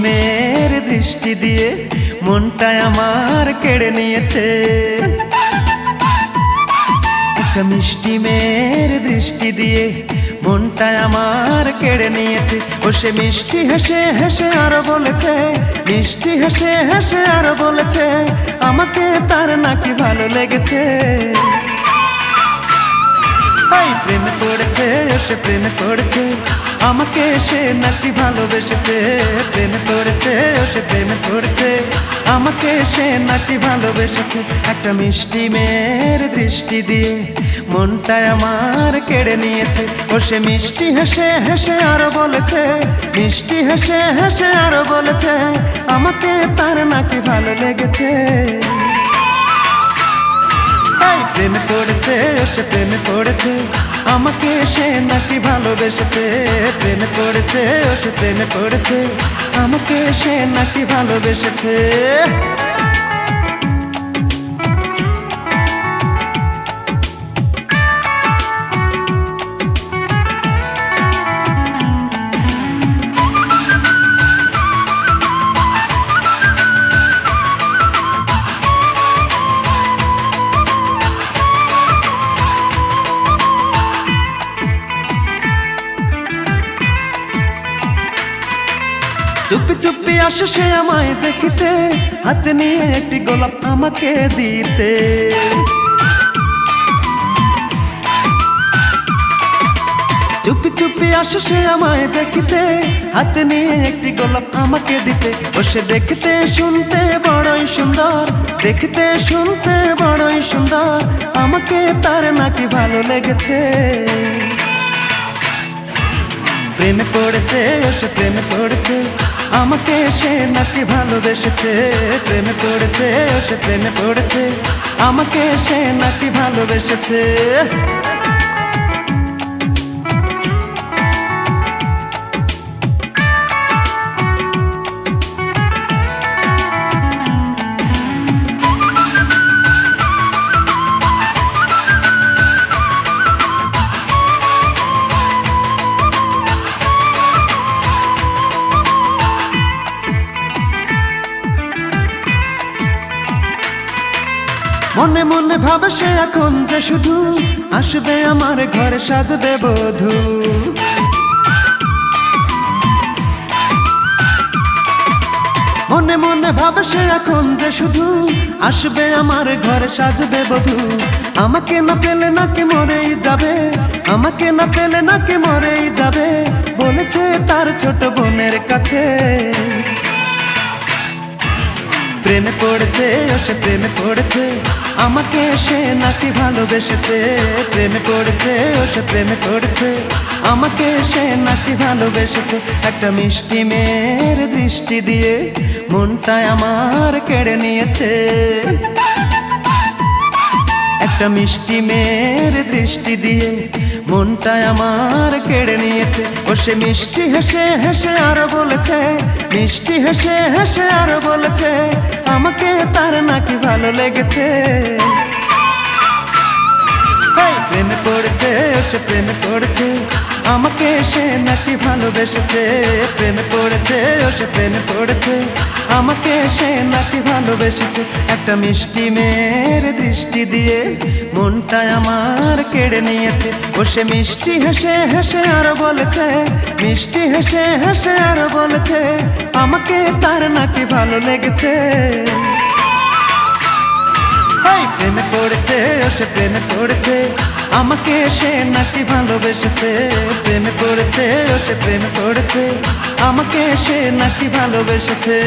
মেয়ের দৃষ্টি দিয়ে মনটা আমার কেড়ে নিয়েছে। একটা মিষ্টি মেয়ের দৃষ্টি দিয়ে মনটা আমার কেড়ে নিয়েছে। ও সে মিষ্টি হেসে হেসে আরো বলেছে, মিষ্টি হেসে হেসে আরো বলেছে, আমাকে তার নাকি ভালো লেগেছে। প্রেমে পড়েছে, সে প্রেমে পড়েছে, আমাকে সে নাকি ভালোবেসেছে। প্রেমে পড়েছে, সে প্রেমে পড়েছে, আমাকে সে নাকি ভালোবেসেছে। একটা মিষ্টি মেয়ের দৃষ্টি দিয়ে মনটা আমার কেড়ে নিয়েছে। ও সে মিষ্টি হেসে হেসে আরো বলেছে, মিষ্টি হেসে হেসে আরো বলেছে, আমাকে তার নাকি ভালো লেগেছে। প্রেমে পড়েছে, সে প্রেমে পড়েছে, আমাকে সে নাকি ভালোবেসেছে। প্রেমে পড়েছে, সে প্রেমে পড়েছে, আমাকে সে নাকি ভালোবেসেছে। চুপি চুপি আসে সে আমায় দেখিতে, হাতে নিয়ে একটি গোলাপ আমাকে দিতে। চুপি চুপি আসে সে আমায় দেখিতে, হাতে নিয়ে একটি গোলাপ আমাকে দিতে। ও সে দেখতে শুনতে বড়ই সুন্দর, দেখতে শুনতে বড়ই সুন্দর, আমাকে তার নাকি ভালো লেগেছে। প্রেমে পড়েছে, সে প্রেমে পড়েছে, আমাকে সে নাকি ভালোবেসেছে। প্রেমে পড়েছে, সে প্রেমে পড়েছে, আমাকে সে নাকি ভালোবেসেছে। মনে মনে ভাবে সে এখন যে শুধু আসবে আমার ঘরে সাজবে বধূ। মনে মনে ভাবে সে এখন যে শুধু আসবে আমার ঘরে সাজবে বধূ। আমাকে না পেলে নাকি মরেই যাবে, আমাকে না পেলে নাকি মরেই যাবে, বলেছে তার ছোট বোনের কাছে। প্রেমে পড়েছে, সে প্রেমে পড়েছে, আমাকে সে নাকি ভালোবেসেছে। প্রেমে পড়েছে, সে প্রেমে পড়েছে, আমাকে সে নাকি ভালোবেসেছে। একটা মিষ্টি মেয়ের দৃষ্টি দিয়ে মনটা আমার কেড়ে নিয়েছে। একটা মিষ্টি মেয়ের দৃষ্টি দিয়ে মনটা আমার কেড়ে নিয়েছে। ও সে মিষ্টি হেসে হেসে আরো বলেছে, মিষ্টি হেসে হেসে আরো বলেছে, আমাকে তার নাকি ভালো লেগেছে। প্রেমে পড়েছে, সে প্রেমে পড়েছে, আমাকে সে নাকি ভালোবেসেছে। প্রেমে পড়েছে, সে প্রেমে পড়েছে, আমাকে সে নাকি ভালোবেসেছে। একটা মিষ্টি মেয়ের দৃষ্টি দিয়ে মনটা আমার কেড়ে নিয়েছে। ও সে মিষ্টি হেসে হেসে আরো বলেছে, মিষ্টি হেসে হেসে আরো বলেছে, আমাকে তার নাকি ভালো লেগেছে। প্রেমে পড়েছে, সে প্রেমে পড়েছে, আমাকে সে নাকি ভালোবেসেছে। প্রেমে পড়েছে, সে প্রেমে পড়েছে, আমাকে সে নাকি ভালোবেসেছে।